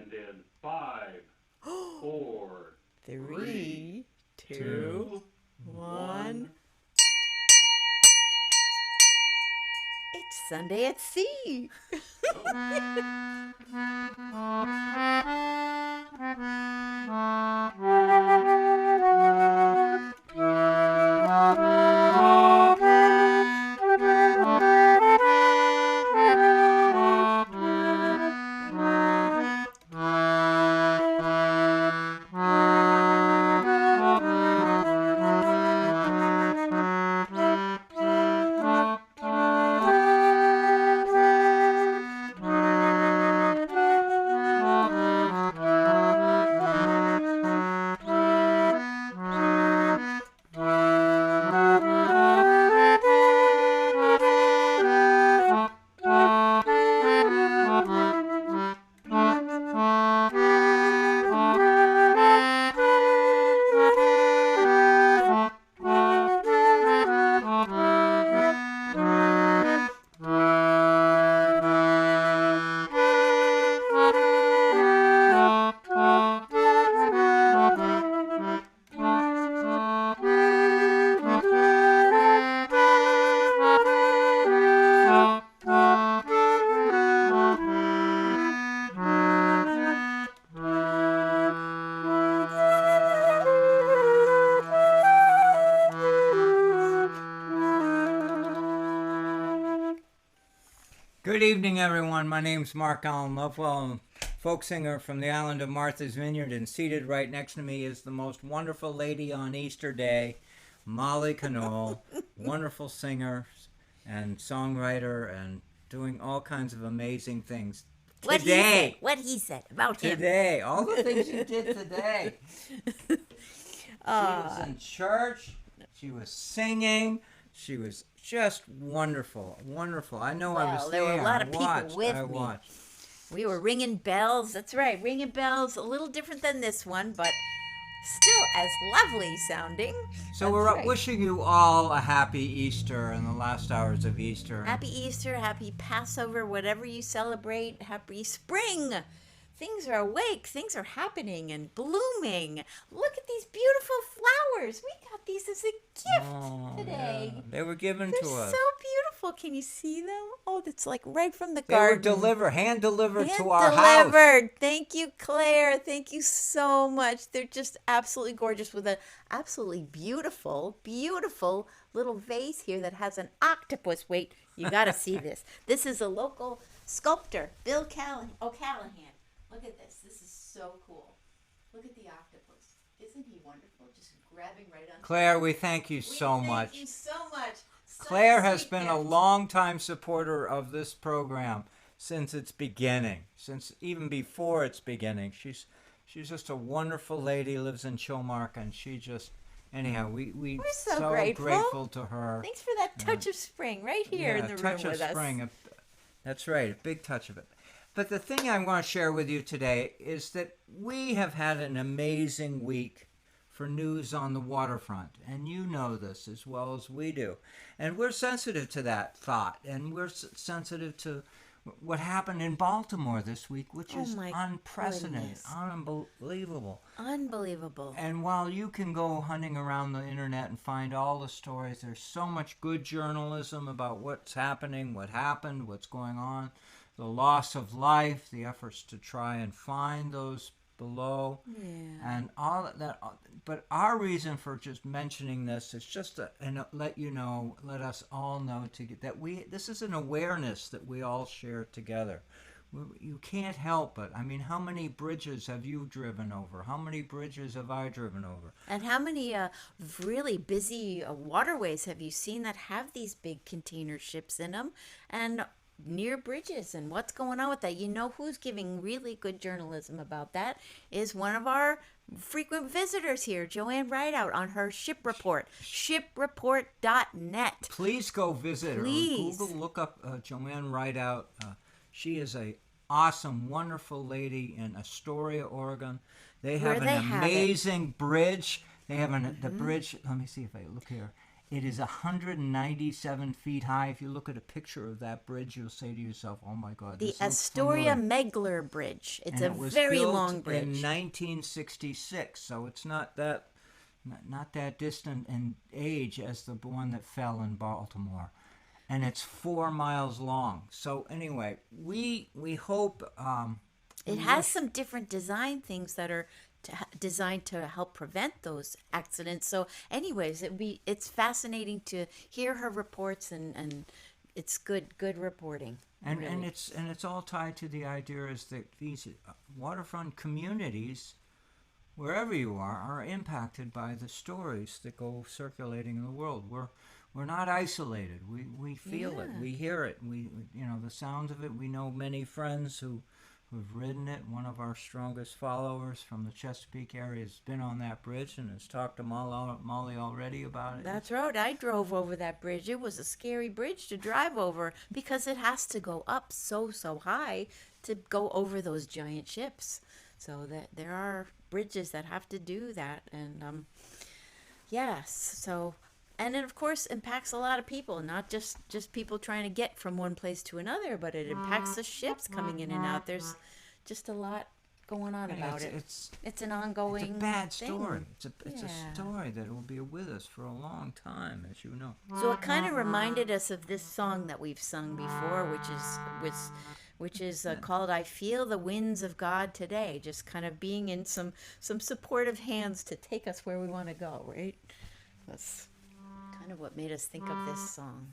And in 5, 4, 3, 2, 1. It's Sunday at Sea. Good evening, everyone. My name's Mark Allen Lovewell. I'm a folk singer from the island of Martha's Vineyard, and seated right next to me is the most wonderful lady on Easter Day, Molly Conole, wonderful singer and songwriter and doing all kinds of amazing things. Today. What he said about him. Today. All the things you did today. She was in church. She was singing. She was just wonderful. I know I was there. There were a lot of people with me. Watched. We were ringing bells. That's right, ringing bells. A little different than this one, but still as lovely sounding. So we're wishing you all a happy Easter in the last hours of Easter. Happy Easter, happy Passover, whatever you celebrate. Happy spring. Things are awake. Things are happening and blooming. Look at these beautiful flowers. We got these as a gift today. Yeah. They were given They're to us. so beautiful. Can you see them? Oh, that's like right from the They were garden. hand delivered to our house. Delivered. Thank you, Claire. Thank you so much. They're just absolutely gorgeous with an absolutely beautiful, beautiful little vase here that has an octopus. Wait, you got to see this. This is a local sculptor, Bill O'Callahan. Look at this. This is so cool. Look at the octopus. Isn't he wonderful? Just grabbing right on. Claire, we thank you so much. Thank you so much. Claire has been a long-time supporter of this program since its beginning, since even before its beginning. She's just a wonderful lady, lives in Chilmark, and she just, anyhow, we're so grateful to her. Thanks for that touch of spring right here in the room touch with of spring. That's right, a big touch of it. But the thing I want to share with you today is that we have had an amazing week for news on the waterfront, and you know this as well as we do. And we're sensitive to that thought, and we're sensitive to what happened in Baltimore this week, which is unprecedented, unbelievable. Unbelievable. And while you can go hunting around the internet and find all the stories, there's so much good journalism about what's happening, what happened, what's going on, the loss of life, the efforts to try and find those below, and all that. But our reason for just mentioning this is just to let us all know that this is an awareness that we all share together. You can't help it. I mean, how many bridges have you driven over? How many bridges have I driven over? And how many really busy waterways have you seen that have these big container ships in them and near bridges? And what's going on with that? You know who's giving really good journalism about that is one of our frequent visitors here, Joanne Rideout, on her ship report, shipreport.net. Please go visit her. Please. Google, look up Joanne Rideout. She is a awesome, wonderful lady in Astoria, Oregon. They have an amazing bridge. They have the bridge. Let me see if I look here. It is 197 feet high. If you look at a picture of that bridge, you'll say to yourself, "Oh my God!" The this looks Astoria familiar." Megler Bridge. It's And a it was very built long bridge. in 1966, so it's not that distant in age as the one that fell in Baltimore, and it's 4 miles long. So anyway, we hope It has some different design things that are designed to help prevent those accidents. So, anyways, it's fascinating to hear her reports, and it's good reporting. and really. it's all tied to the idea is that these waterfront communities, wherever you are impacted by the stories that go circulating in the world. We're not isolated. We feel it. We hear it. We the sounds of it. We know many friends who've ridden it. One of our strongest followers from the Chesapeake area has been on that bridge and has talked to Molly already about it. That's right. I drove over that bridge. It was a scary bridge to drive over because it has to go up so high to go over those giant ships. So that there are bridges that have to do that, and yes. So, and it of course impacts a lot of people, not just people trying to get from one place to another, but it impacts the ships coming in and out. There's just a lot going on about it. It's an ongoing. It's a bad thing. story. It's a story that will be with us for a long time, as you know. So it kind of reminded us of this song that we've sung before, which is called "I Feel the Winds of God Today." Just kind of being in some supportive hands to take us where we want to go, right? That's kind of what made us think of this song.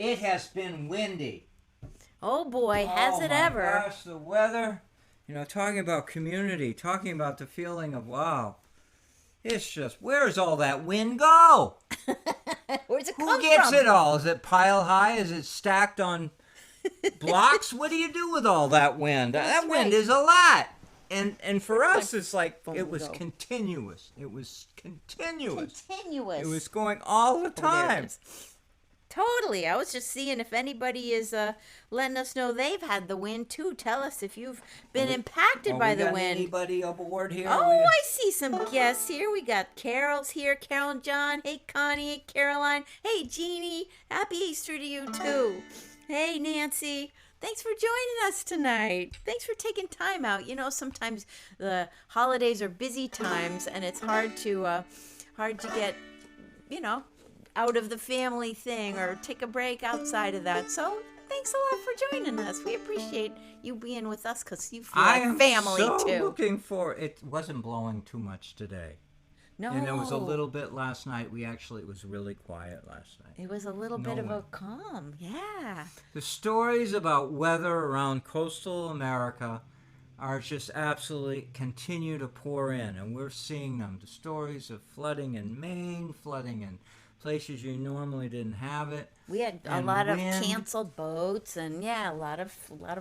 It has been windy. Oh boy, has it ever. Oh my gosh, the weather. Talking about community, talking about the feeling of, wow. It's just, where's all that wind go? Where's it come Who gets from? it all? Is it pile high? Is it stacked on blocks? What do you do with all that wind? That wind is a lot. And for us, it's like, it was continuous. It was continuous. Continuous. It was going all the time. Totally. I was just seeing if anybody is letting us know they've had the wind too. Tell us if you've been impacted by the wind. Anybody aboard here? Oh, I see some guests here. We got Carol's here. Carol and John. Hey, Connie. Hey, Caroline. Hey, Jeannie. Happy Easter to you too. Hey, Nancy. Thanks for joining us tonight. Thanks for taking time out. Sometimes the holidays are busy times, and it's hard to get, out of the family thing or take a break outside of that. So thanks a lot for joining us. We appreciate you being with us because you feel like family so too. Looking for it. Wasn't blowing too much today. No. And there was a little bit last night. It was really quiet last night. It was a little bit of a calm. Yeah. The stories about weather around coastal America are just absolutely continue to pour in, and we're seeing them. The stories of flooding in Maine, flooding in places you normally didn't have it. We had a lot of canceled boats, and a lot of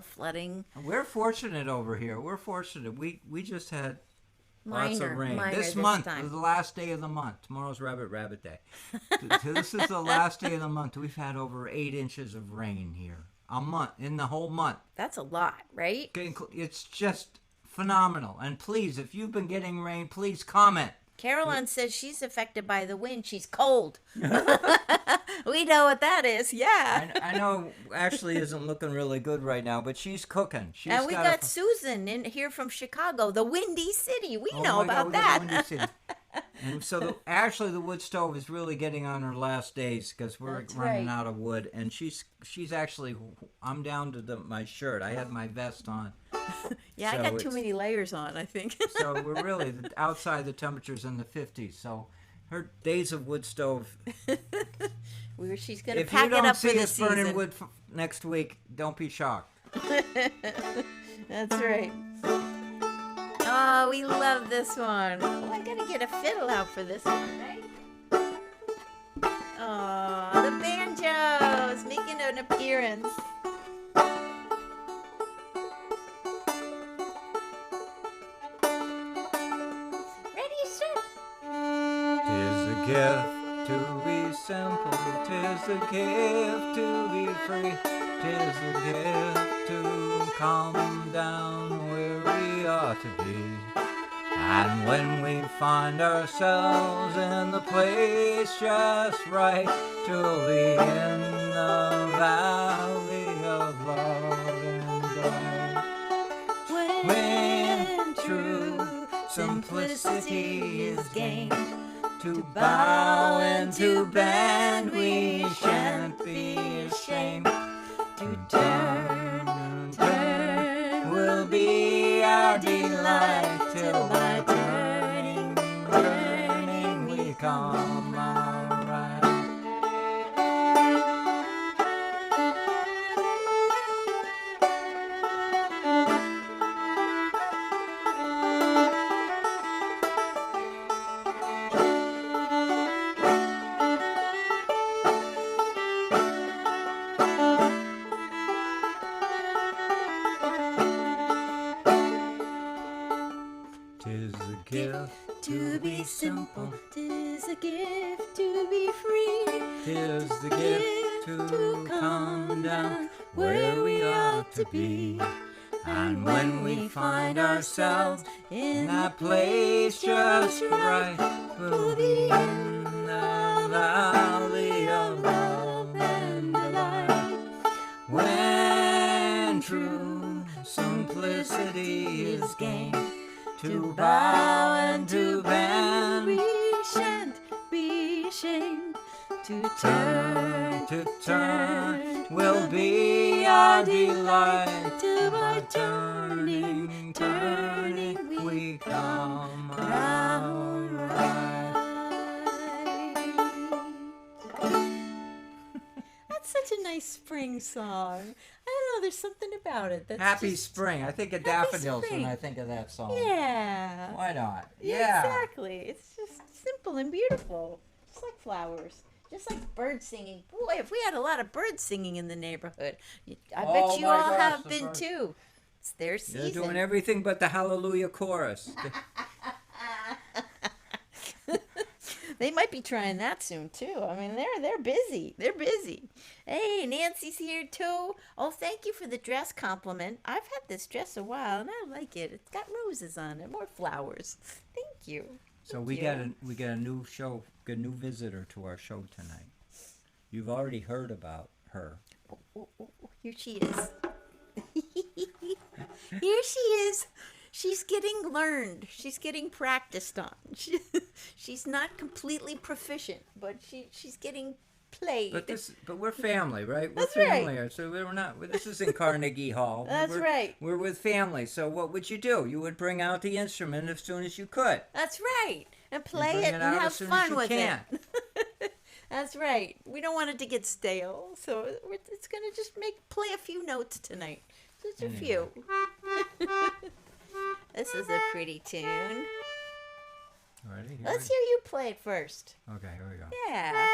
flooding. We're fortunate over here. We're fortunate. We just had lots of rain. Minor This month time. is the last day of the month. Tomorrow's Rabbit Day. This is the last day of the month. We've had over 8 inches of rain here. A month, in the whole month. That's a lot, right? It's just phenomenal. And please, if you've been getting rain, please comment. Caroline says she's affected by the wind. She's cold. We know what that is. Yeah. I know Ashley isn't looking really good right now, but she's cooking. And we got Susan in here from Chicago, the Windy City. We know about that. And so Ashley, the wood stove, is really getting on her last days because we're running out of wood. And she's actually, I'm down to my shirt. I had my vest on. Yeah, so I got too many layers on, I think. So we're really outside. The temperature's in the 50s. So her days of wood stove. She's gonna pack it up for the season. If you don't see us burning wood next week, don't be shocked. That's right. Oh, we love this one. Oh, I gotta get a fiddle out for this one, right? Oh, the banjos making an appearance. Ready, sir? 'Tis a gift to be simple, 'tis a gift to be free, 'tis a gift to calm down where we ought to be. And when we find ourselves in the place just right, to be in the valley of love and joy. When true simplicity is gained, to bow and to bend we shan't be ashamed. To turn will be our delight, till by turning we come out right. To be simple, 'tis a gift to be free. 'Tis the gift to come down where we ought to be. And when we find ourselves in that place just right, we'll be in the valley of love and delight. When true simplicity is gained, to bow and to bend, we shan't be ashamed. To turn will be our delight, till by turning we come out right. That's such a nice nice spring song. I don't know. There's something about it. That's Happy just, spring. I think of Happy daffodils spring. when I think of that song. Yeah. Why not? Yeah, exactly. It's just simple and beautiful. Just like flowers. Just like bird singing. Boy, if we had a lot of birds singing in the neighborhood, I Oh bet you my all gosh, have the been birds. too. It's their season. They're doing everything but the Hallelujah chorus. They might be trying that soon too. I mean, they're busy. They're busy. Hey, Nancy's here too. Oh, thank you for the dress compliment. I've had this dress a while and I like it. It's got roses on it, more flowers. Thank you. So we got a new show, a new visitor to our show tonight. You've already heard about her. Oh, here she is. Here she is. She's getting learned. She's getting practiced on. She's not completely proficient, but she's getting played. But we're family, right? We're That's right. family. So we're not. This is in Carnegie Hall. That's right. We're with family. So what would you do? You would bring out the instrument as soon as you could. That's right. And play bring it it and out have as soon as fun you with can. it. That's right. We don't want it to get stale, so it's gonna just play a few notes tonight. Just a few. This is a pretty tune. Ready? Let's hear you play it first. Okay, here we go. Yeah.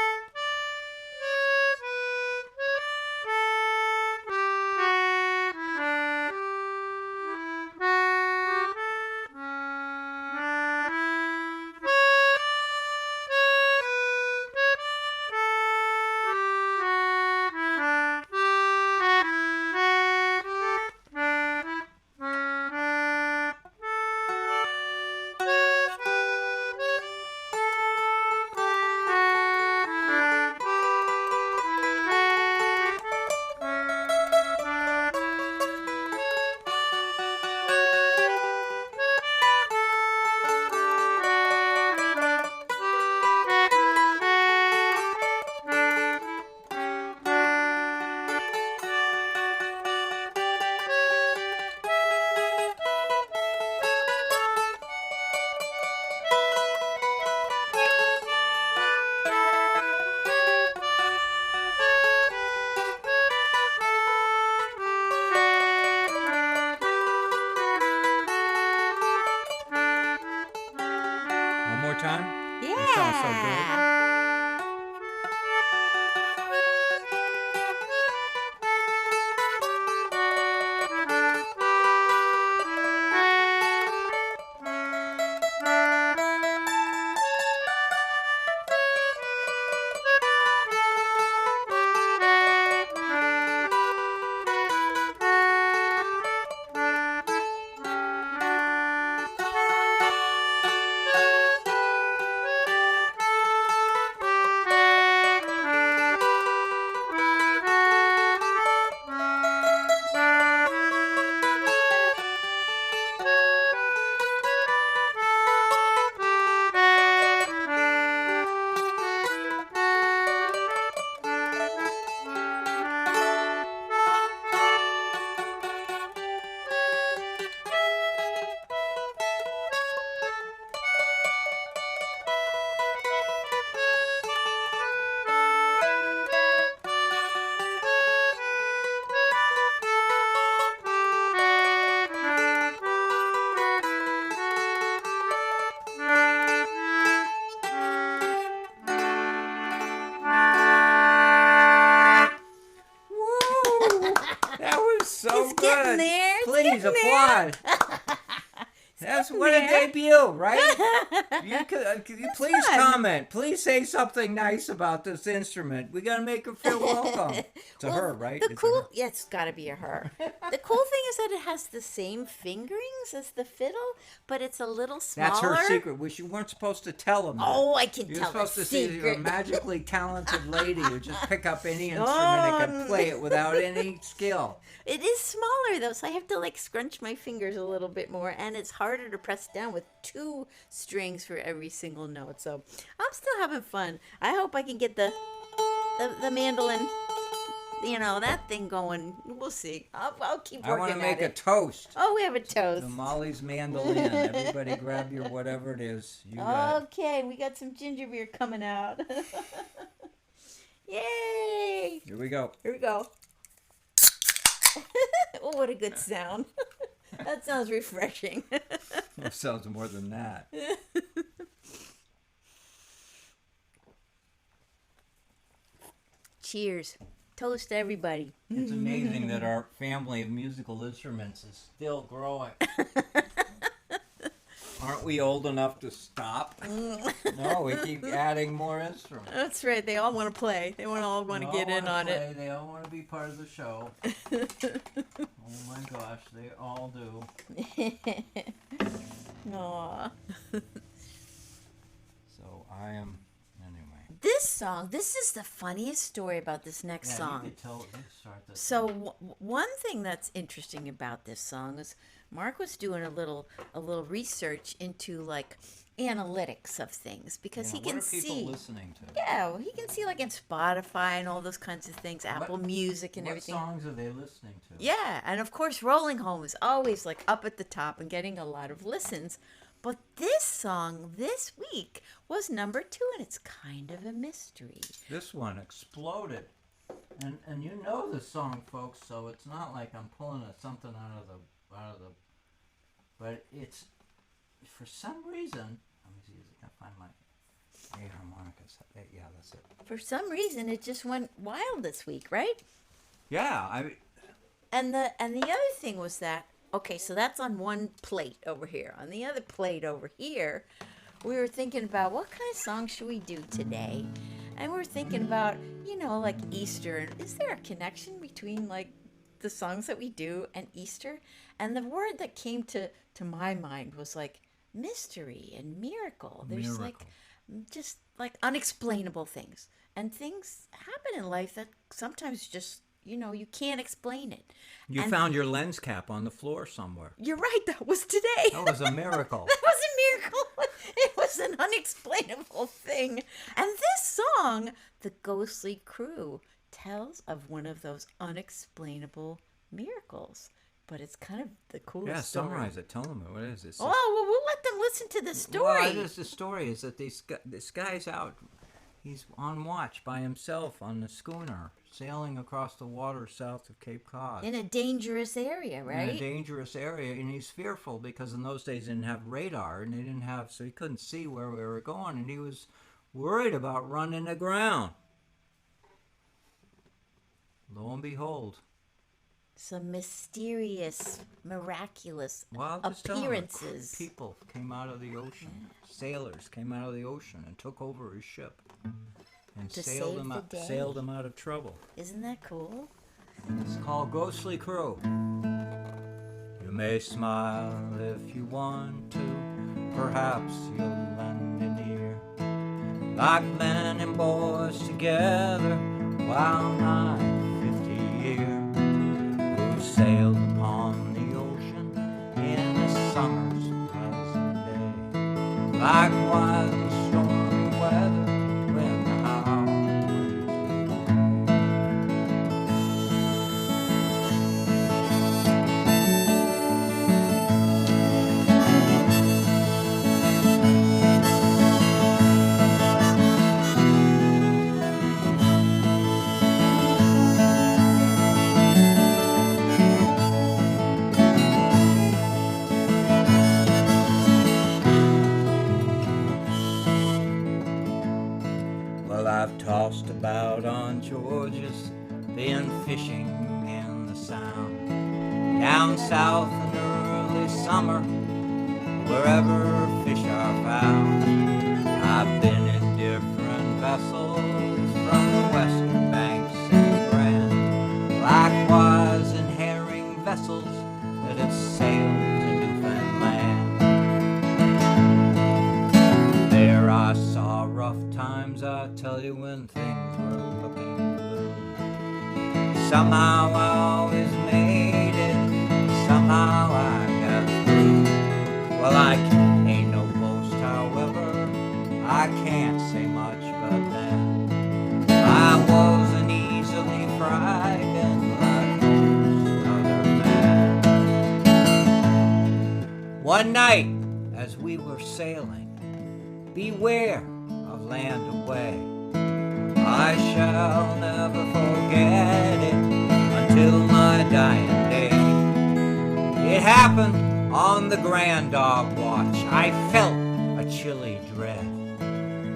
One more time? Yeah. That sounds so good. That was so It's good. getting there. It's Please getting there. applaud. That's what a there. debut, right? You please fun. comment. Please say something nice about this instrument. We gotta make her feel welcome. It's a her, right? The It's a cool, her. yeah, it's got to be a her. The cool thing is that it has the same fingerings as the fiddle, but it's a little smaller. That's her secret, which you weren't supposed to tell them. Oh, I can You're tell supposed the to say you're a secret. magically talented lady who just pick up any instrument Oh, and can play it without any skill. It is smaller though, so I have to like scrunch my fingers a little bit more, and it's harder to press down with 2 strings for every single note. So I'm still having fun. I hope I can get the mandolin, that thing going. We'll see. I'll keep I working want to make at a it. toast. Oh, we have a toast. The Molly's mandolin. Everybody grab your whatever it is you got. Okay, we got some ginger beer coming out. Yay! Here we go. Here we go. Oh, what a good sound. That sounds refreshing. That sounds more than that. Cheers. Toast to everybody. It's amazing that our family of musical instruments is still growing. Aren't we old enough to stop? No, we keep adding more instruments. That's right. They all want to play. They all want to get in on it. They all want to be part of the show. Oh my gosh, they all do. Aw. So I am, anyway. This is the funniest story about this next song. You could start this. So one thing that's interesting about this song is Mark was doing a little research into like analytics of things because he can see. What are people listening to? Yeah, well, he can see like in Spotify and all those kinds of things, Apple Music and everything. What songs are they listening to? Yeah, and of course Rolling Home is always like up at the top and getting a lot of listens. But this song this week was number 2, and it's kind of a mystery. This one exploded. And you know the song, folks, so it's not like I'm pulling something out of the but it's, for some reason, let me see if I can find my A harmonicas. Yeah, that's it. For some reason, it just went wild this week, right? Yeah, And the other thing was that, okay, so that's on one plate over here. On the other plate over here, we were thinking about what kind of song should we do today? And we were thinking about, like Easter. Is there a connection between like the songs that we do and Easter? And the word that came to my mind was like mystery and miracle. There's like just like unexplainable things. And things happen in life that sometimes just, you can't explain it. You found your lens cap on the floor somewhere. You're right, that was today. That was a miracle. That was a miracle. It was an unexplainable thing. And this song, The Ghostly Crew, tells of one of those unexplainable miracles. But it's kind of the coolest story. Summarize it. Tell them what it is. Well, we'll let them listen to the story. Well, the story is that this guy's out. He's on watch by himself on the schooner, sailing across the water south of Cape Cod. In a dangerous area, right? In a dangerous area, and he's fearful because in those days they didn't have radar, and they didn't have, so he couldn't see where we were going, and he was worried about running aground. Lo and behold. Some mysterious, miraculous Well, appearances. People came out of the ocean. Sailors came out of the ocean and took over his ship and sailed him out of trouble. Isn't that cool? It's called Ghostly Crew. You may smile if you want to. Perhaps you'll lend an ear. Like men and boys together while nigh 50 years. Sailed upon the ocean in a summer's pleasant day. Likewise in stormy weather when the howling tossed about on Georgia's, been fishing in the Sound. Down south in early summer, wherever fish are found. I've been in different vessels from the western banks and Grand. Likewise in herring vessels that have sailed to Newfoundland. There I saw rough times, I tell you, when things were looking blue. Somehow I always made it, somehow I got through. Well, I ain't no boast, however, I can't say much, but then I wasn't easily frightened like most other men. One night, as we were sailing, beware of land away, I shall never forget it until my dying day. It happened on the Grand Dog Watch. I felt a chilly dread,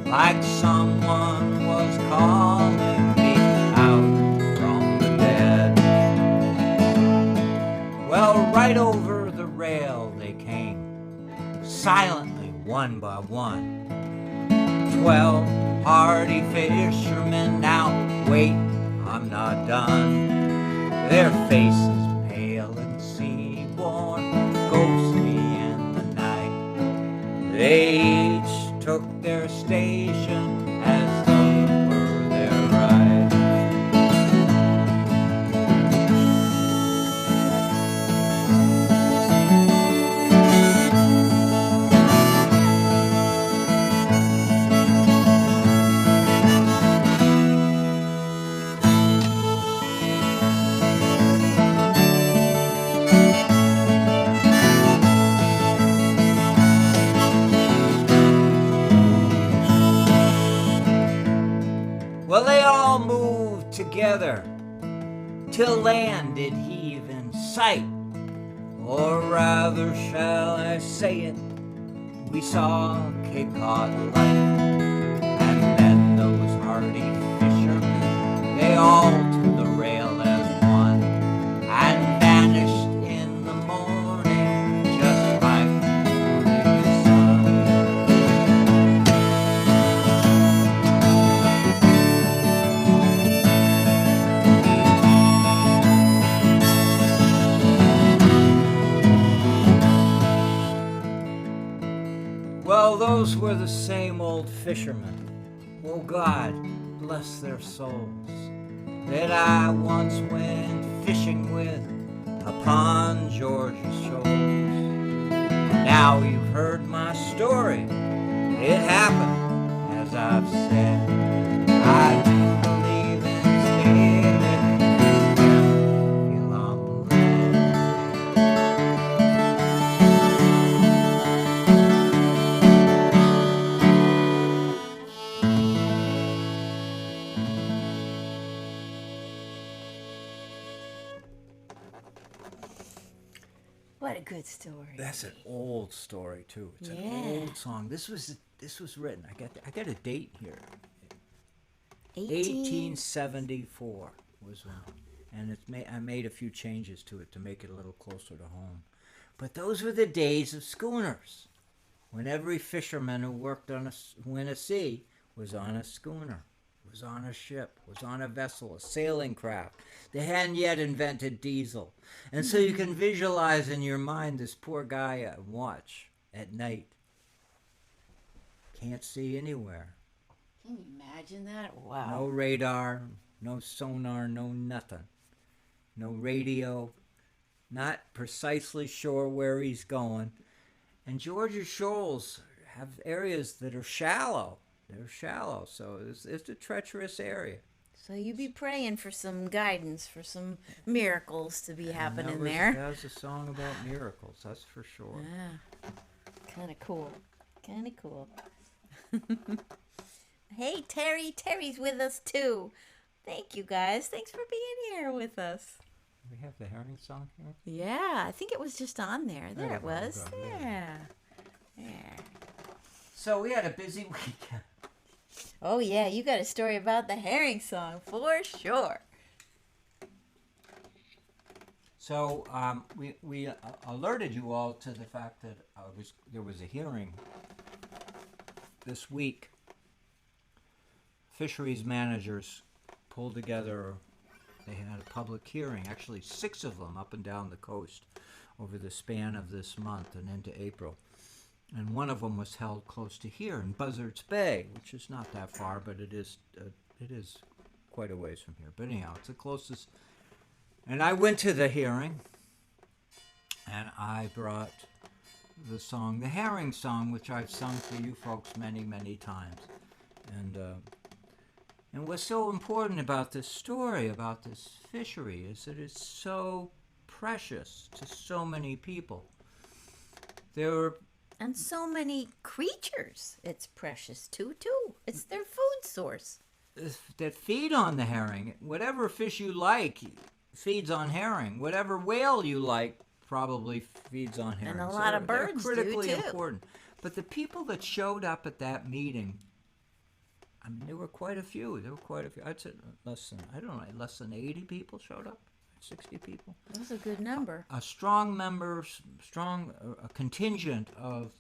like someone was calling me out from the dead. Well, right over the rail they came, silently one by one. 12 hardy fishermen. Now wait, I'm not done. Their faces pale and sea-worn, ghostly in the night. They each took their station as though it were their right. Well, they all moved together till land did heave in sight. Or rather, shall I say it, we saw Cape Cod light. And then those hardy fishermen, they all to the rail as one, and vanished in the morning just like the morning sun. Well, those were the same old fishermen, oh God, bless their souls, that I once went fishing with upon Georgia's shores. Now you've heard my story, it happened as I've said. I believe in spirit, feel I'm led. What a good story. That's an old story too. It's Yeah. an old song. This was written. I got a date here. 18. 1874 was when, and I made a few changes to it to make it a little closer to home. But those were the days of schooners, when every fisherman who worked on who in a sea was on a schooner, was on a ship, was on a vessel, a sailing craft. They hadn't yet invented diesel. And so you can visualize in your mind this poor guy at watch at night. Can't see anywhere. Can you imagine that? Wow. No radar, no sonar, no nothing. No radio, not precisely sure where he's going. And Georgia shoals have areas that are shallow. They're shallow, so it's a treacherous area. So you be praying for some guidance, for some miracles to be happening there. That was a song about miracles, that's for sure. Yeah. Kind of cool. Kind of cool. Hey, Terry. Terry's with us, too. Thank you, guys. Thanks for being here with us. We have the herring song here? Yeah, I think it was just on there. There it was. Okay. Yeah. Yeah. So we had a busy weekend. Oh, yeah, you got a story about the herring song, for sure. So we alerted you all to the fact that there was a hearing this week. Fisheries managers pulled together, they had a public hearing, actually 6 of them up and down the coast over the span of this month and into April. And one of them was held close to here in Buzzards Bay, which is not that far, but it is quite a ways from here. But anyhow, it's the closest. And I went to the hearing, and I brought the song, the herring song, which I've sung for you folks many, many times. And what's so important about this story, about this fishery, is that it's so precious to so many people. There were... And so many creatures it's precious to, too. It's their food source. that feed on the herring. Whatever fish you like feeds on herring. Whatever whale you like probably feeds on herring. And a lot of birds they're critically do too. important. But the people that showed up at that meeting, I mean, there were quite a few. I'd say less than 80 people showed up. 60 people. That's a good number. A strong contingent of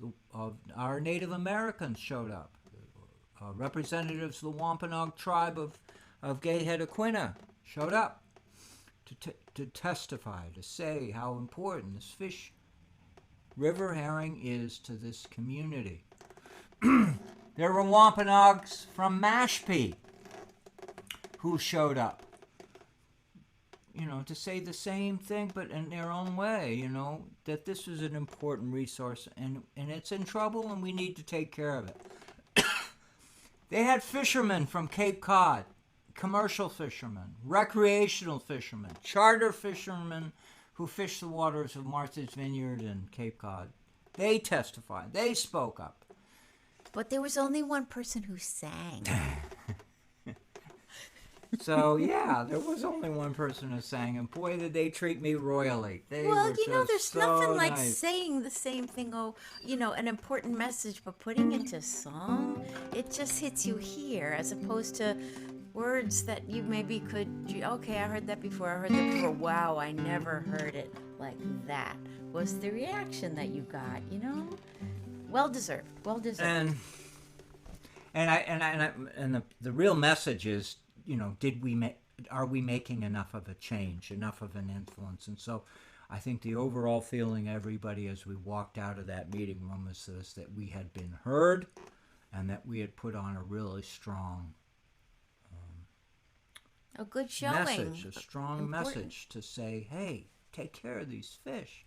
our Native Americans showed up. Representatives of the Wampanoag tribe of Gayhead Aquina showed up to testify, to say how important this fish, river herring, is to this community. There were Wampanoags from Mashpee who showed up, to say the same thing, but in their own way, that this is an important resource and it's in trouble and we need to take care of it. They had fishermen from Cape Cod, commercial fishermen, recreational fishermen, charter fishermen who fish the waters of Martha's Vineyard and Cape Cod. They testified. They spoke up. But there was only one person who sang. So, yeah, there was only one person who sang, and boy, did they treat me royally. There's nothing like nice. saying the same thing, an important message, but putting it to song, it just hits you here, as opposed to words that you maybe could, okay, I heard that before, wow, I never heard it like that, was the reaction that you got, Well deserved. And the real message is, are we making enough of a change, enough of an influence? And so I think the overall feeling, everybody, as we walked out of that meeting room, was this, that we had been heard and that we had put on a really strong a good showing. Message, a strong message to say, hey, take care of these fish.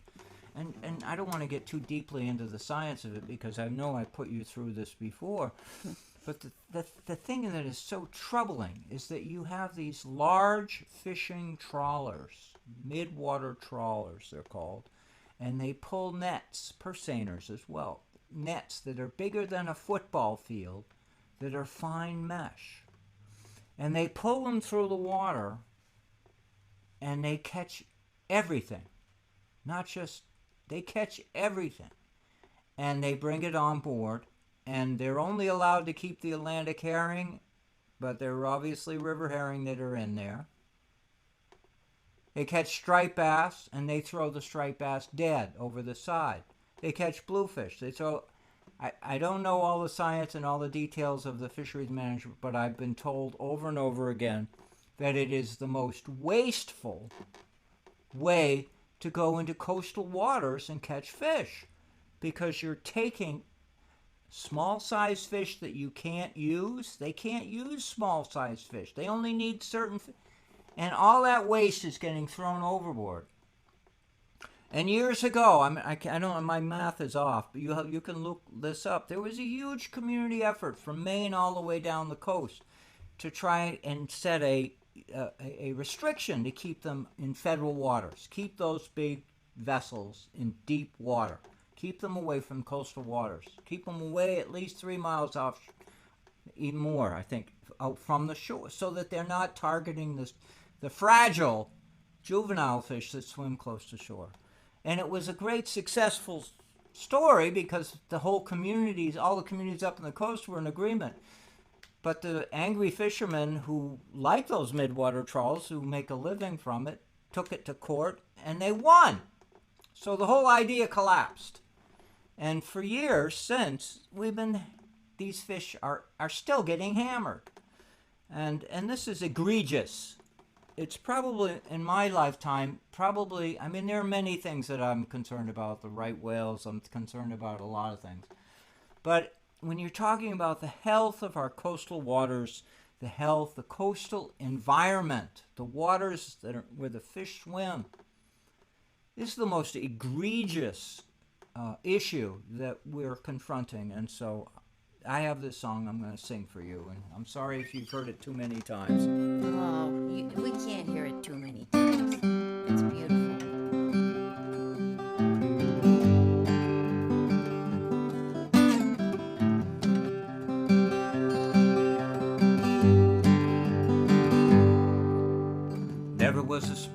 And I don't want to get too deeply into the science of it because I know I put you through this before. But the thing that is so troubling is that you have these large fishing trawlers, midwater trawlers they're called, and they pull nets, purse seiners as well, nets that are bigger than a football field that are fine mesh. And they pull them through the water and they catch everything. They catch everything. And they bring it on board. And they're only allowed to keep the Atlantic herring, but there are obviously river herring that are in there. They catch striped bass, and they throw the striped bass dead over the side. They catch bluefish. I don't know all the science and all the details of the fisheries management, but I've been told over and over again that it is the most wasteful way to go into coastal waters and catch fish, because you're taking small-sized fish that you can't use. They can't use small-sized fish. They only need certain and all that waste is getting thrown overboard. And years ago, I don't, my math is off, but you can look this up. There was a huge community effort from Maine all the way down the coast to try and set a restriction to keep them in federal waters. Keep those big vessels in deep water. Keep them away from coastal waters. Keep them away at least 3 miles off, even more, I think, out from the shore, so that they're not targeting the fragile juvenile fish that swim close to shore. And it was a great successful story because the whole communities, all the communities up on the coast were in agreement. But the angry fishermen who like those midwater trawls, who make a living from it, took it to court and they won. So the whole idea collapsed. And for years since, these fish are still getting hammered. And this is egregious. It's probably, in my lifetime, there are many things that I'm concerned about. The right whales, I'm concerned about a lot of things. But when you're talking about the health of our coastal waters, the coastal environment, the waters where the fish swim, this is the most egregious issue that we're confronting. And so I have this song I'm going to sing for you, and I'm sorry if you've heard it too many times. Oh, we can't hear it too many times. It's beautiful.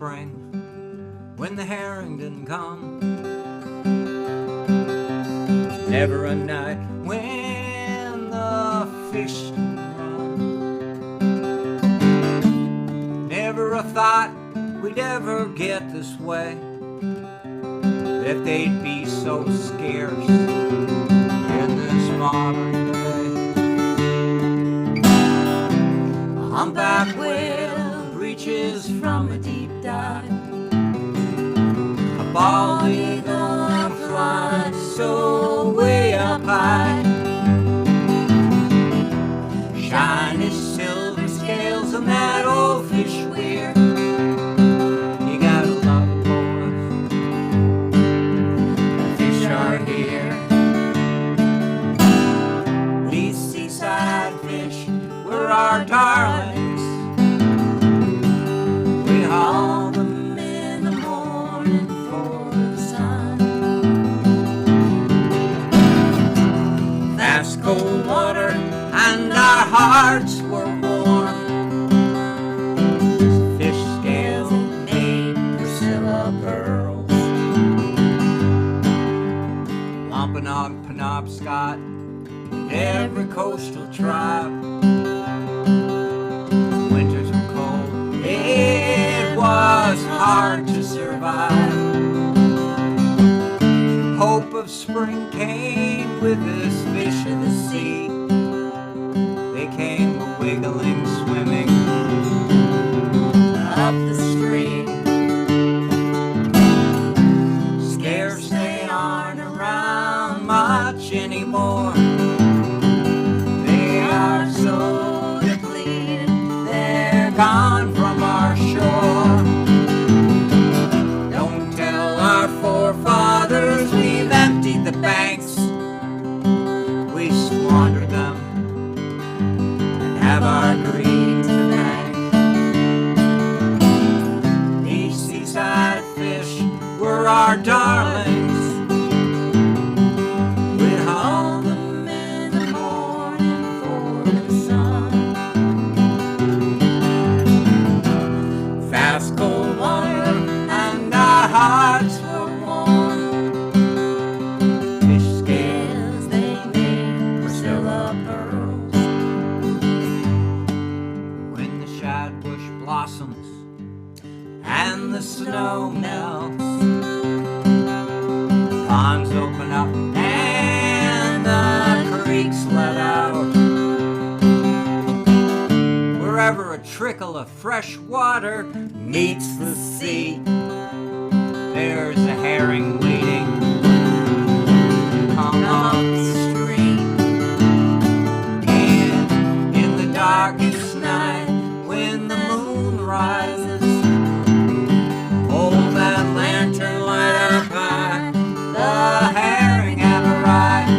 spring when the herring didn't come. Never a night when the fish didn't run. Never a thought we'd ever get this way, that they'd be so scarce in this modern day. A humpback whale breaches from a deep dive. A bald eagle flies so way up high. Shiny silver scales on that old fish weir. You gotta love it, boys. The fish are here. These seaside fish were our darlings. We hauled them in the morning for the sun. Fast cold water and our hearts were warm. Fish scales made Priscilla pearls. Wampanoag, Penobscot, every coastal tribe. Winters were cold, it was hard to survive. Hope of spring came with this fish of the sea. They came wiggling, swimming up the stream. Scarce they aren't around much anymore. They are so depleted, they're gone from our shore. Don't tell our forefathers we've emptied the banks. We squandered them and have our greed to thank. These seaside fish were our darlings. We hauled them in the morning for the sun. Fast cold water and our hearts were warm. Fish scales they made Priscilla pearls. When the shadbush blossoms and the snow melts, the ponds open up and the creeks let out. Wherever a trickle of fresh water meets the sea, there's a herring waiting to come up the stream. And in the darkest night, when the moon rises, hold that lantern light up high, the herring have arrived.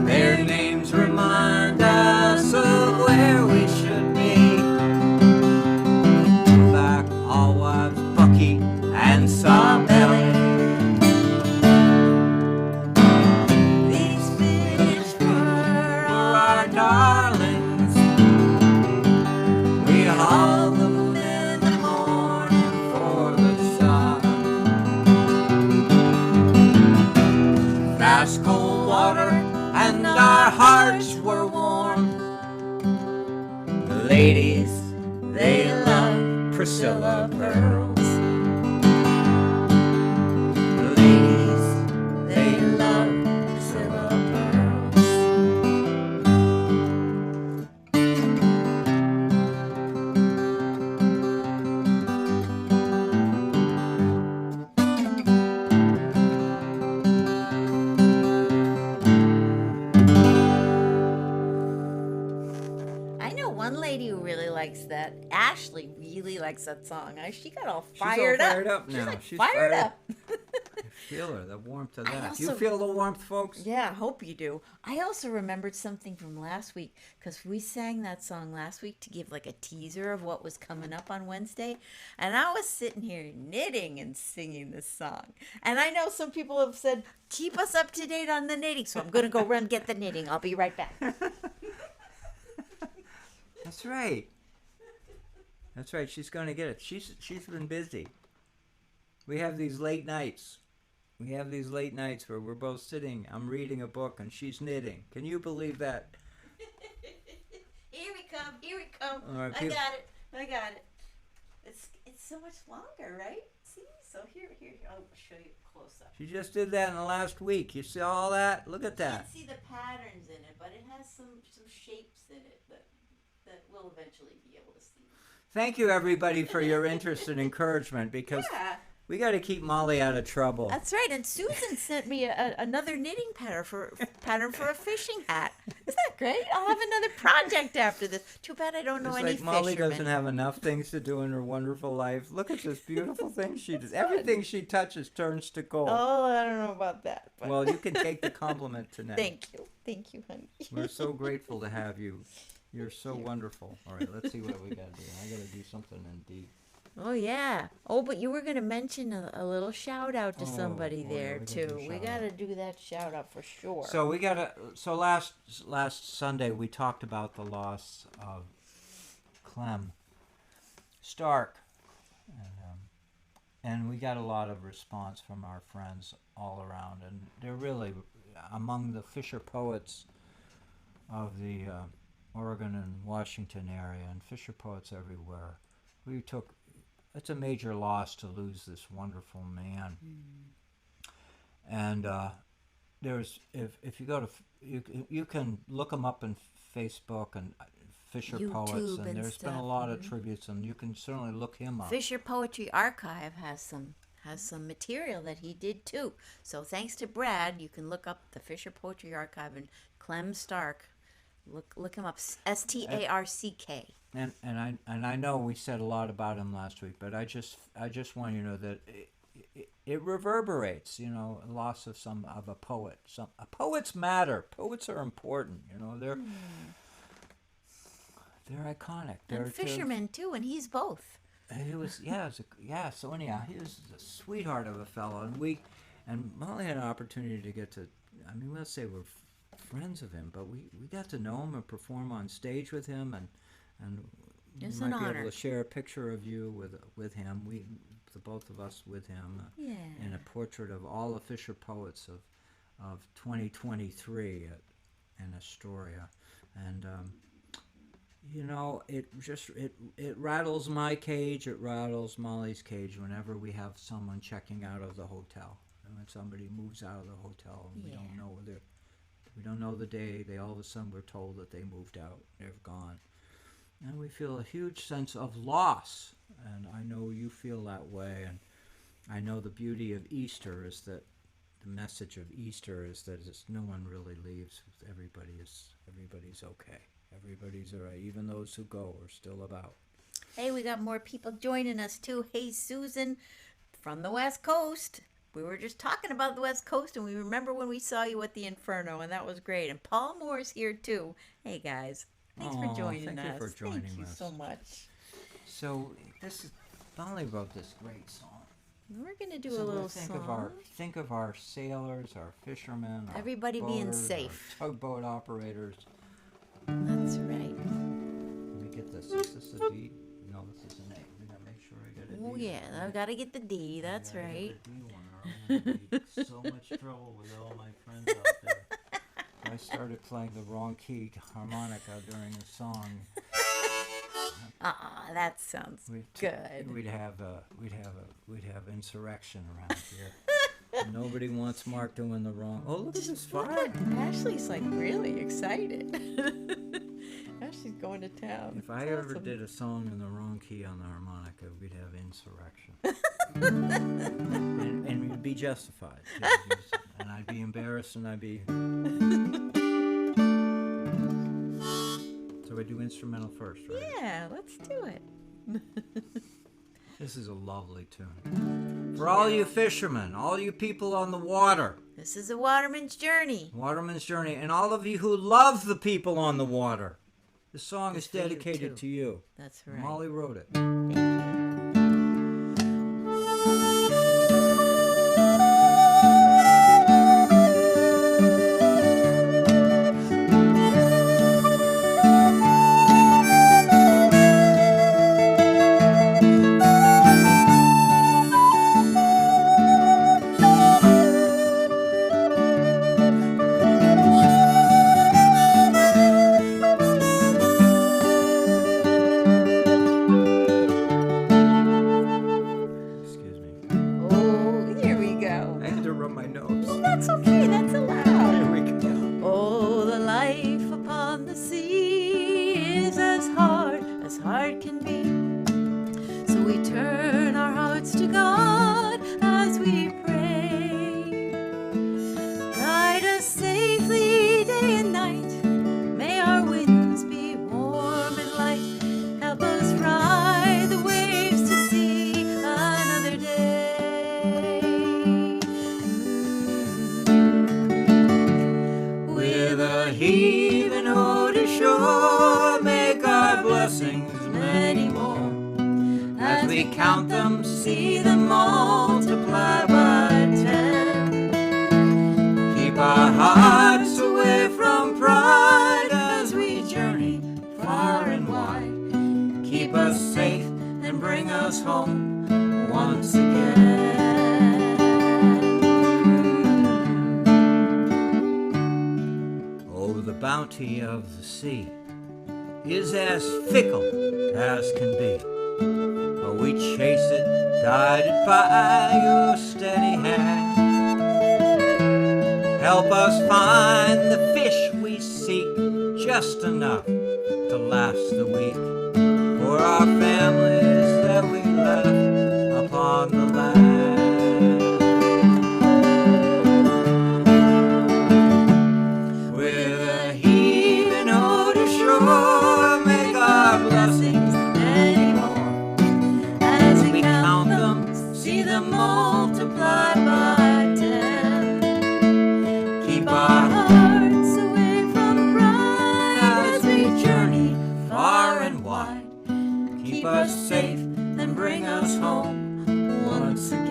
Their names remind us of where we should be. Back, all wives, Bucky and Sawbelly. These fish were our darlings. We hauled them in the morning for the sun. Fast cold water and our hearts were warm. The ladies, they love Priscilla pearls. The ladies, they love Priscilla pearls. I know one lady who really likes that. Ashley really likes that song. She got all She's all fired fired up She's now. like She's fired fired up. I feel her, the warmth of I that. also- You feel the warmth, folks? Yeah, I hope you do. I also remembered something from last week because we sang that song last week to give like a teaser of what was coming up on Wednesday. And I was sitting here knitting and singing this song. And I know some people have said, keep us up to date on the knitting. So I'm going to go run get the knitting. I'll be right back. That's right. That's right. She's going to get it. She's been busy. We have these late nights. Where we're both sitting. I'm reading a book and she's knitting. Can you believe that? Here we come. All right, I got it. It's so much longer, right? See? So here. I'll show you close up. She just did that in the last week. You see all that? Look at You that. can't see the patterns in it, but it has some shapes in it that we'll eventually be able to see. Thank you, everybody, for your interest and encouragement, because we got to keep Molly out of trouble. That's right. And Susan sent me another knitting pattern for a fishing hat. Isn't that great? I'll have another project after this. Too bad I don't know any It's like Molly fishermen. doesn't have enough things to do in her wonderful life. Look at this beautiful thing she does. Everything she touches turns to gold. Oh, I don't know about that. But... Well, you can take the compliment tonight. Thank you, honey. We're so grateful to have you. You're so wonderful. All right, let's see what we got to do. I got to do something in D. Oh, yeah. Oh, but you were going to mention a little shout out to somebody there, too. We got to do that shout out for sure. So we got to. So last Sunday we talked about the loss of Clem Stark, and we got a lot of response from our friends all around, and they're really among the Fisher poets of the Oregon and Washington area, and Fisher poets everywhere. It's a major loss to lose this wonderful man. And there's if you go to you can look them up in Facebook and Fisher YouTube Poets, and and there's been a stuff. lot of tributes, and you can certainly look him up. FisherPoetry Archive has some material that he did too. So thanks to Brad, you can look up the FisherPoetry Archive and Clem Stark. Look him up, Starck. And I know we said a lot about him last week, but I just want you to know that it reverberates. You know, loss of a poet. Poets matter. Poets are important. You know, they're molly And fishermen too, and he's both. He was So anyhow, he was a sweetheart of a fellow, and Molly had an opportunity to get to. I mean, let's say we're friends of him, but we got to know him and perform on stage with him, and It's we an might be honor. able to share a picture of you with him. The both of us with him, in a portrait of all the Fisher poets of 2023 in Astoria, and you know, it rattles my cage, it rattles Molly's cage whenever we have someone checking out of the hotel, and when somebody moves out of the hotel and we don't know we don't know the day, all of a sudden we're told that they moved out, they're gone. And we feel a huge sense of loss, and I know you feel that way, and I know the beauty of Easter is that the message of Easter is that no one really leaves. Everybody's okay. Everybody's all right. Even those who go are still about. Hey, we got more people joining us too. Hey, Susan from the West Coast. We were just talking about the West Coast, and we remember when we saw you at the Inferno, and that was great. And Paul Moore's here too. Hey, guys. Thanks for joining us. Thank you for joining Thank you us. so much. So Molly wrote this great song. We're going to do a little song. Think of our sailors, our fishermen, our Everybody being boaters, safe. our tugboat operators. That's right. Let me get this. Is this a D? No, this is an A. We gotta make sure I get a D. Oh, yeah. I've got to get the D. That's right. Get the D one, or I'm gonna be so much trouble with all my friends out there. I started playing the wrong key harmonica during a song. That sounds good. We'd have insurrection around here. Nobody wants Mark doing the wrong. Oh, look at this fire! Ashley's like really excited. Ashley's going to town. If I ever did a song in the wrong key on the harmonica, we'd have insurrection, and we'd be justified. And I'd be embarrassed, and I'd be. So we do instrumental first, right? Yeah, let's do it. This is a lovely tune. For all you fishermen, all you people on the water. This is a waterman's journey. Waterman's journey, and all of you who love the people on the water. This song is for you, dedicated too. to you. That's right. Molly wrote it. Thank you. on the sea is as hard can be. So we turn our hearts to God as we pray. Guide us safely day and night. May our winds be warm and light. Help us ride the waves to see another day. With a heaving ho to shore, make our blessings many more. As we count them, see them multiply by 10. Keep our hearts away from pride as we journey far and wide. Keep us safe and bring us home once again. Oh, the bounty of the sea is as fickle as can be. But we chase it, guided by your steady hand. Help us find the fish we seek, just enough to last the week for our families that we left upon the land. With a heaving ho to shore, make our blessings many more. As we count them, see them multiply by 10. Keep our hearts away from pride as we journey far and wide. Keep us safe and bring us home once again.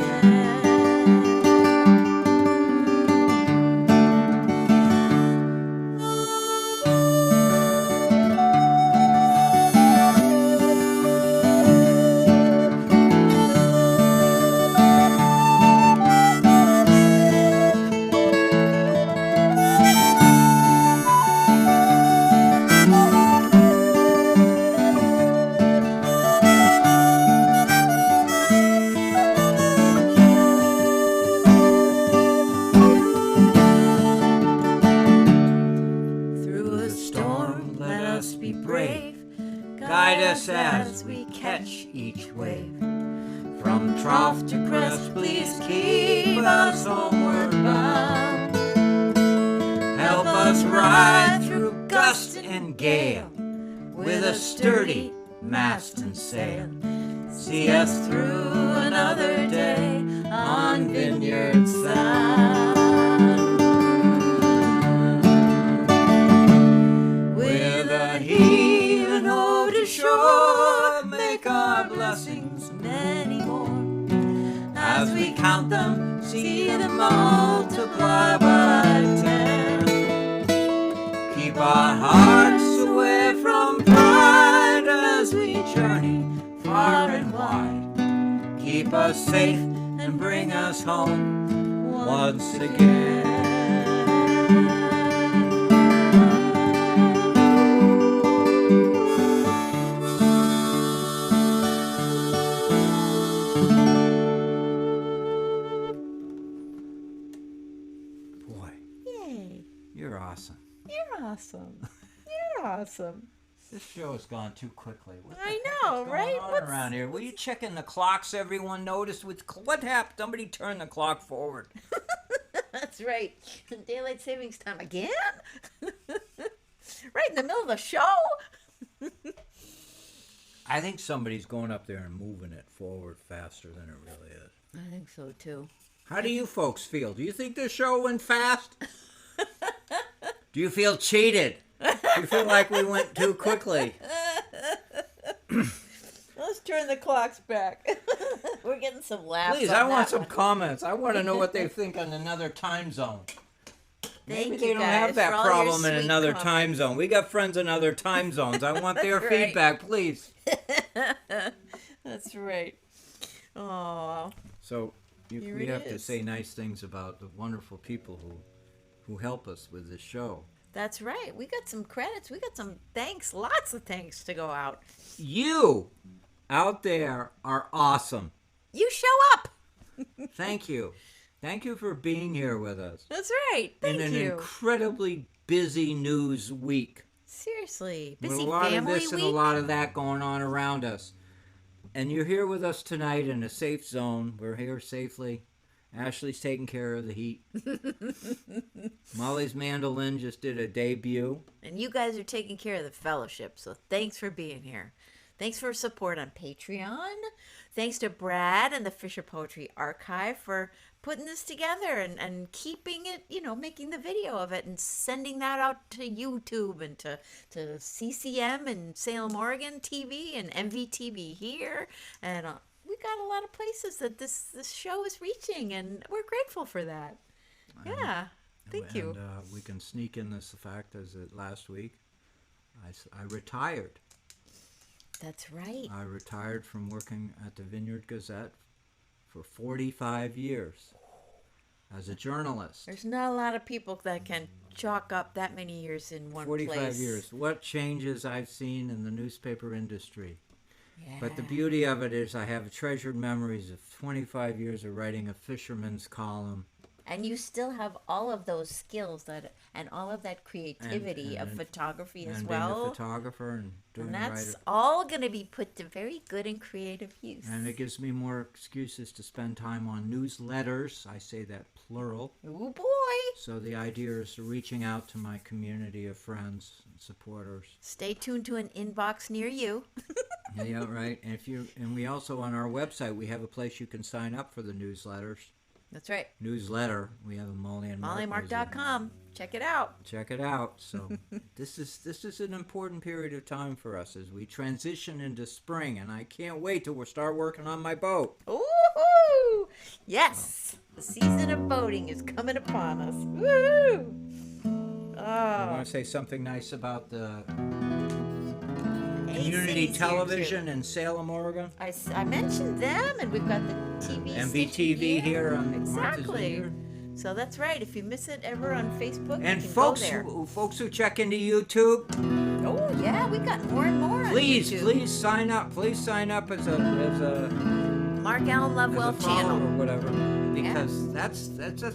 Through a storm, let us be brave. Guide us as we catch each wave. From trough to crest, please keep us homeward bound. Help us ride through gust and gale with a sturdy mast and sail. See us through another day on Vineyard Sound. With a heaving ho to shore, make our blessings many more. As we count them, see them multiply by 10. Keep our hearts away from pride as we journey far and wide. Keep us safe and bring us home once again. Boy, Yay. you're awesome. You're awesome. You're awesome. This show has gone too quickly. What the I heck know, is going right? on What's- around here? Were you checking the clocks? Everyone noticed what happened? Somebody turned the clock forward. That's right. Daylight savings time again? Right in the middle of the show? I think somebody's going up there and moving it forward faster than it really is. I think so too. How do you folks feel? Do you think this show went fast? Do you feel cheated? Do you feel like we went too quickly? Let's turn the clocks back. We're getting some laughs. Please, on I want that some one. comments. I want to know what they think on another time zone. Maybe Thank they you don't guys have that for all your problem in sweet another comments. time zone. We got friends in other time zones. I want their That's right. feedback, please. That's right. Oh, So Here we it have to is. say nice things about the wonderful people who help us with this show. that's right. We got some credits. We got some thanks. Lots of thanks to go out. You out there are awesome. You show up. Thank you. Thank you for being here with us That's right. Thank in an you. incredibly busy news week. Seriously. With Busy a lot of family this and a week? lot of that going on around us. And you're here with us tonight in a safe zone. We're here safely. Ashley's taking care of the heat. Molly's mandolin just did a debut. And you guys are taking care of the fellowship, so thanks for being here. Thanks for support on Patreon. Thanks to Brad and the Fisher Poetry Archive for putting this together and keeping it, making the video of it and sending that out to YouTube and to CCM and Salem, Oregon TV and MVTV here. And we got a lot of places that this show is reaching, and we're grateful for that. Yeah, thank you. And we can sneak in this fact as last week I retired. That's right. I retired from working at the Vineyard Gazette for 45 years as a journalist. There's not a lot of people that can chalk up that many years in one 45 place. years. What changes I've seen in the newspaper industry. Yeah. But the beauty of it is I have treasured memories of 25 years of writing a fisherman's column. And you still have all of those skills and all of that creativity of photography as well. Being a photographer and doing and that's writer. all going to be put to very good and creative use. And it gives me more excuses to spend time on newsletters. I say that plural. Oh boy! So the idea is reaching out to my community of friends and supporters. Stay tuned to an inbox near you. Yeah, right. And we also on our website we have a place you can sign up for the newsletters. That's right. Newsletter. We have a Molly and Mark. MollyandMark.com. Check it out. Check it out. So this is an important period of time for us as we transition into spring, and I can't wait till we start working on my boat. Woohoo! Yes, the season of boating is coming upon us. Woohoo! I Oh, want to say something nice about the Hey, community City's here, television too. in Salem, Oregon. I mentioned them, and we've got the TV MVTV here on Martha's exactly. Vineyard. So that's right. If you miss it ever on Facebook, And you can folks, go there. folks who check into YouTube, Oh yeah, we got more and more. please on YouTube. sign up. Please sign up as a Mark Allen Lovewell follower channel. or whatever, because that's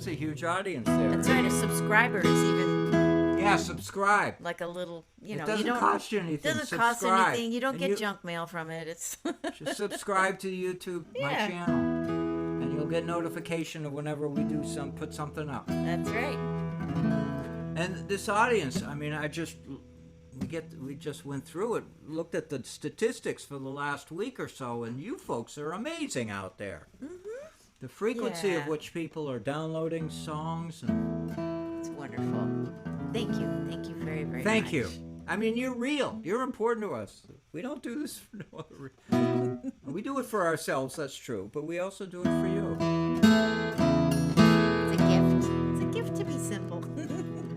a huge audience there. That's right. A subscriber is even Yeah, subscribe. like a little. It You doesn't don't. cost you anything. Doesn't subscribe. cost anything. You don't And get junk mail from it. It's Just subscribe to YouTube, my Yeah. channel, and you'll get notification of whenever we put something up. That's right. And this audience, I mean, we just went through it, looked at the statistics for the last week or so, and you folks are amazing out there. Mm-hmm. The frequency of Yeah. which people are downloading songs, and It's wonderful. Thank you. Thank you very, very much. thank you. I mean, you're real. You're important to us. We don't do this for no other reason. We do it for ourselves, that's true, but we also do it for you. It's a gift. It's a gift to be simple.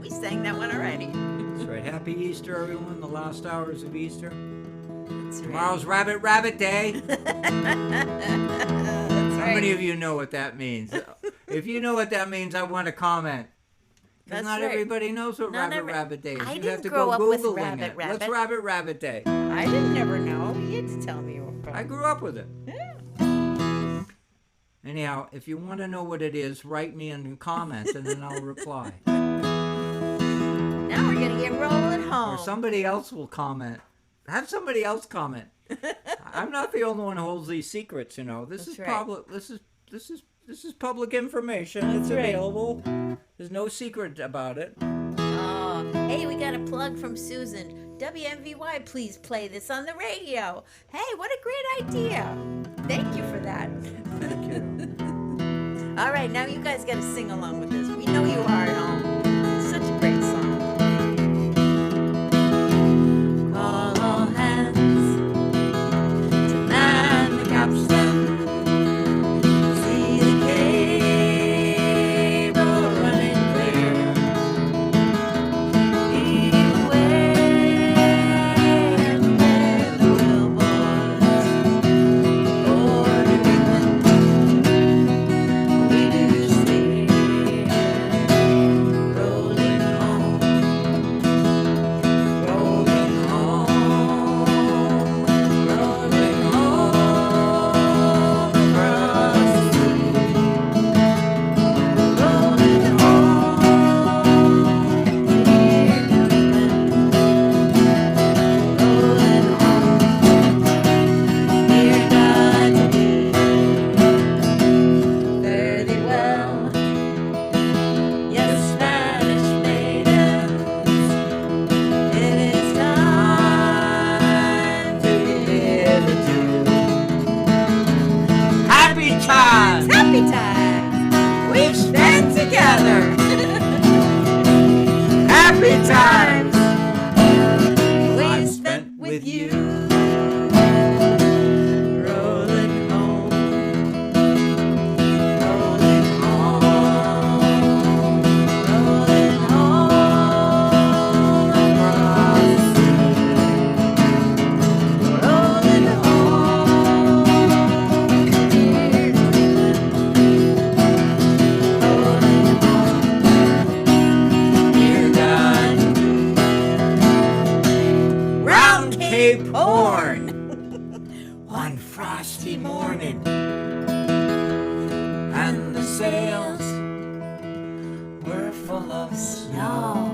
We sang that one already. That's right. Happy Easter, everyone. The last hours of Easter. That's right. Tomorrow's Rabbit Day. That's How right. many of you know what that means? If you know what that means, I want to comment. Because That's not right. everybody knows what Not Rabbit Day is. I You didn't have to grow go up with Googling Rabbit, it. Rabbit. What's Rabbit Day? I didn't never know. You had to tell me. I grew up with it. Yeah. Anyhow, if you want to know what it is, write me in a comment and then I'll reply. Now we're gonna get rolling home. Or somebody else will comment. Have somebody else comment. I'm not the only one who holds these secrets, you know. This That's is right. public. This is public information. That's It's right. available. There's no secret about it. Oh, hey, we got a plug from Susan. WMVY, please play this on the radio. Hey, what a great idea. Thank you for that. Thank you. All right, now you guys got to sing along with this. We know you are at home. It's such a great song. Call all hands to man the capstan. See the cable running clear. Beware the whale boys. Lord of England, we do steer. Cape Horn. One frosty morning, and the sails were full of snow.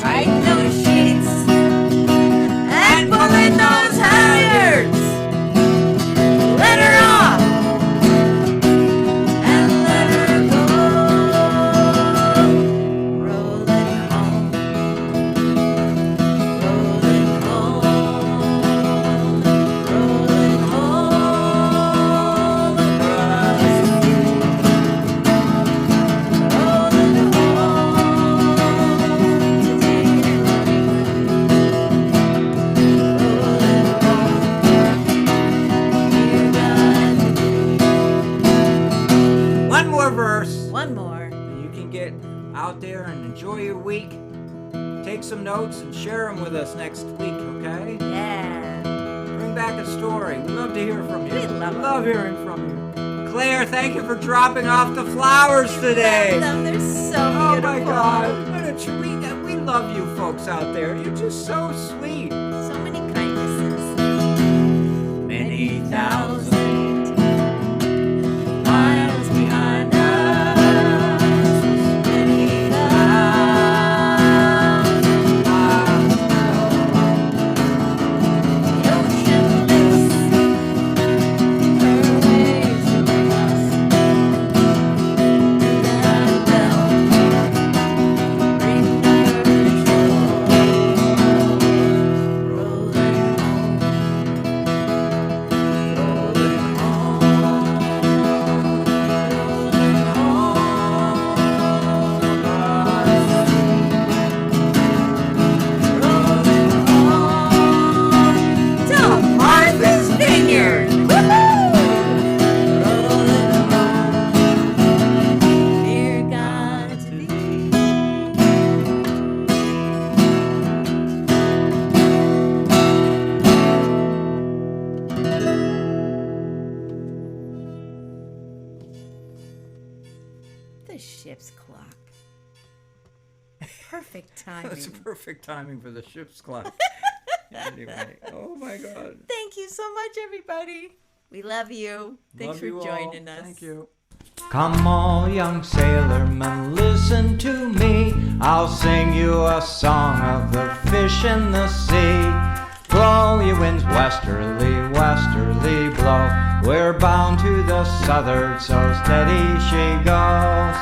Tighten those sheets and pull in those halyards. Let her off and let her go. Rolling home, rolling home, rolling home across the sea. Rolling home to take her One more verse. one more. You can get out there and enjoy your week. Take some notes and share them with us next week, okay? Yeah. Bring back a story. We love to hear from you. We love hearing from you. Claire, thank you for dropping off the flowers today. They're so Oh beautiful. my God. What a treat. We love you folks out there. You're just so sweet. So many kindnesses. Many thousand miles behind us. Many thousand miles. The ocean lifts her waves across. That bell rings her shore. Rolling home, rolling home, rolling home across the sea. Rolling home to Martha's Vineyard. Woohoo! Rolling home, dear God's beach. The ship's clock. Perfect timing. That's perfect timing for the ship's clock. Anyway, oh my God. Thank you so much, everybody. We love you. Thanks Love for you all. joining us. Thank you. Come all young sailormen, listen to me. I'll sing you a song of the fish in the sea. Blow ye winds westerly, westerly blow. We're bound to the southward, so steady she goes.